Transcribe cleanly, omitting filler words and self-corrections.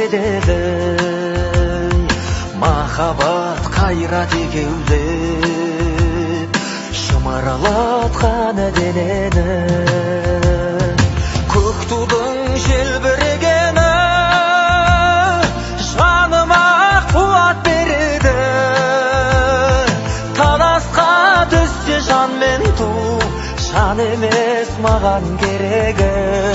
кетеді. Махаббат қайрат екеулеп шымырлатқан денені. Көк тудың желбірегені жаныма қуат береді. Таласқа түссе жан мен ту, жан емес маған керегі.